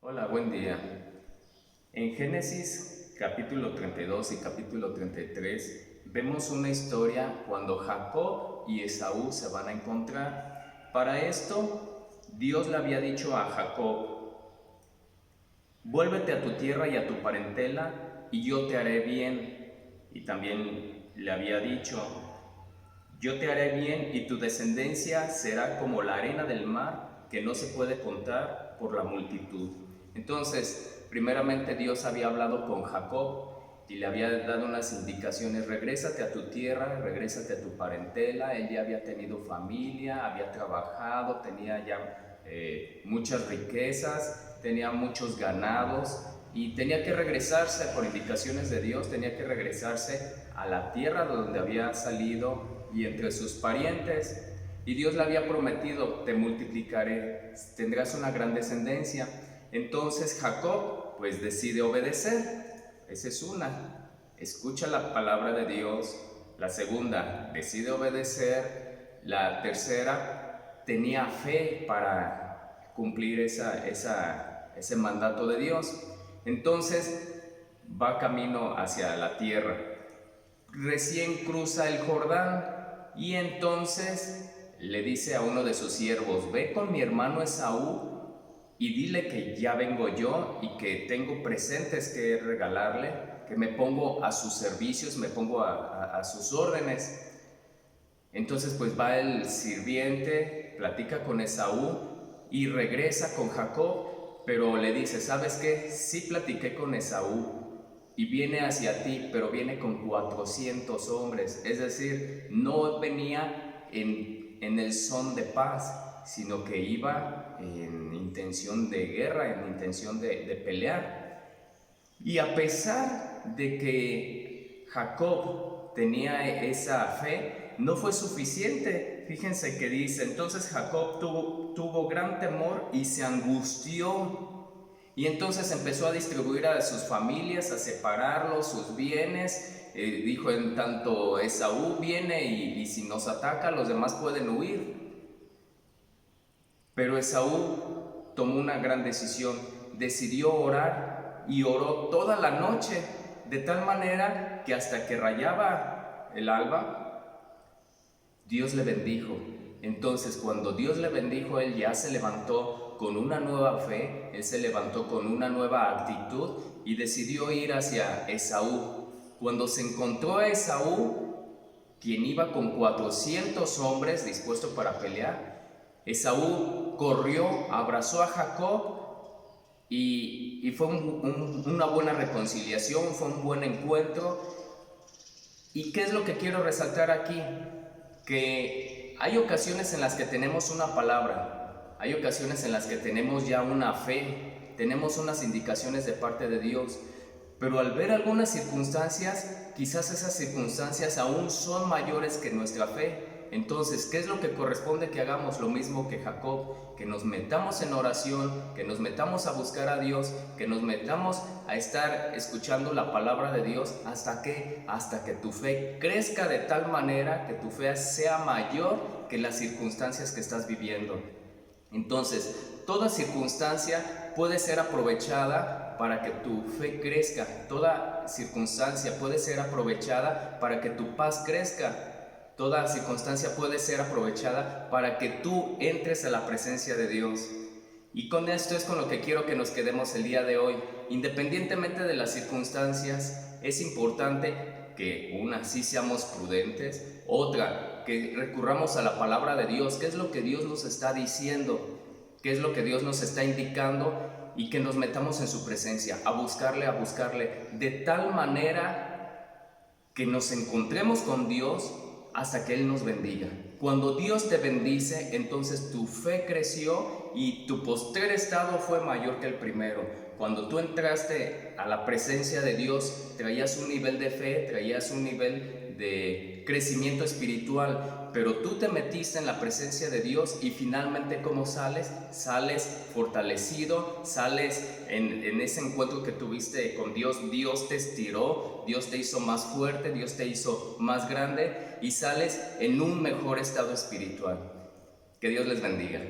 Hola, buen día. En Génesis capítulo 32 y capítulo 33 vemos una historia cuando Jacob y Esaú se van a encontrar. Para esto, Dios le había dicho a Jacob: vuélvete a tu tierra y a tu parentela, y yo te haré bien. Y también le había dicho: yo te haré bien y tu descendencia será como la arena del mar, que no se puede contar por la multitud. Entonces, primeramente Dios había hablado con Jacob y le había dado unas indicaciones: regrésate a tu tierra, regrésate a tu parentela. Él ya había tenido familia, había trabajado, tenía ya muchas riquezas, tenía muchos ganados y tenía que regresarse, por indicaciones de Dios, tenía que regresarse a la tierra de donde había salido y entre sus parientes. Y Dios le había prometido: te multiplicaré, tendrás una gran descendencia. Entonces Jacob pues decide obedecer. Esa es una: escucha la palabra de Dios. La segunda, decide obedecer. La tercera, tenía fe para cumplir ese mandato de Dios. Entonces va camino hacia la tierra. Recién cruza el Jordán y entonces le dice a uno de sus siervos: ve con mi hermano Esaú y dile que ya vengo yo y que tengo presentes que regalarle, que me pongo a sus servicios, me pongo a sus órdenes. Entonces pues va el sirviente, platica con Esaú y regresa con Jacob, pero le dice: ¿sabes qué? Sí platiqué con Esaú y viene hacia ti, pero viene con 400 hombres. Es decir, no venía en el son de paz, sino que iba en intención de guerra, en intención de pelear. Y a pesar de que Jacob tenía esa fe, no fue suficiente. Fíjense que dice: entonces Jacob tuvo gran temor y se angustió. Y entonces empezó a distribuir a sus familias, a separarlos, sus bienes. Dijo: en tanto Esaú viene y si nos ataca, los demás pueden huir. Pero Esaú tomó una gran decisión: decidió orar y oró toda la noche, de tal manera que hasta que rayaba el alba, Dios le bendijo. Entonces, cuando Dios le bendijo, él ya se levantó con una nueva fe, él se levantó con una nueva actitud y decidió ir hacia Esaú. Cuando se encontró a Esaú, quien iba con 400 hombres dispuestos para pelear, Esaú corrió, abrazó a Jacob y fue una buena reconciliación, fue un buen encuentro. ¿Y qué es lo que quiero resaltar aquí? Que hay ocasiones en las que tenemos una palabra, hay ocasiones en las que tenemos ya una fe, tenemos unas indicaciones de parte de Dios, pero al ver algunas circunstancias, quizás esas circunstancias aún son mayores que nuestra fe. Entonces, ¿qué es lo que corresponde que hagamos? Lo mismo que Jacob, que nos metamos en oración, que nos metamos a buscar a Dios, que nos metamos a estar escuchando la palabra de Dios. ¿Hasta qué? Hasta que tu fe crezca de tal manera que tu fe sea mayor que las circunstancias que estás viviendo. Entonces, toda circunstancia puede ser aprovechada para que tu fe crezca. Toda circunstancia puede ser aprovechada para que tu paz crezca. Toda circunstancia puede ser aprovechada para que tú entres a la presencia de Dios. Y con esto es con lo que quiero que nos quedemos el día de hoy. Independientemente de las circunstancias, es importante que una, sí seamos prudentes; otra, que recurramos a la palabra de Dios. ¿Qué es lo que Dios nos está diciendo? ¿Qué es lo que Dios nos está indicando? Y que nos metamos en su presencia, a buscarle, de tal manera que nos encontremos con Dios hasta que Él nos bendiga. Cuando Dios te bendice, entonces tu fe creció y tu postrer estado fue mayor que el primero. Cuando tú entraste a la presencia de Dios, traías un nivel de fe, traías un nivel de crecimiento espiritual, pero tú te metiste en la presencia de Dios y finalmente, ¿cómo sales? Sales fortalecido, sales en ese encuentro que tuviste con Dios. Dios te estiró, Dios te hizo más fuerte, Dios te hizo más grande y sales en un mejor estado espiritual. Que Dios les bendiga.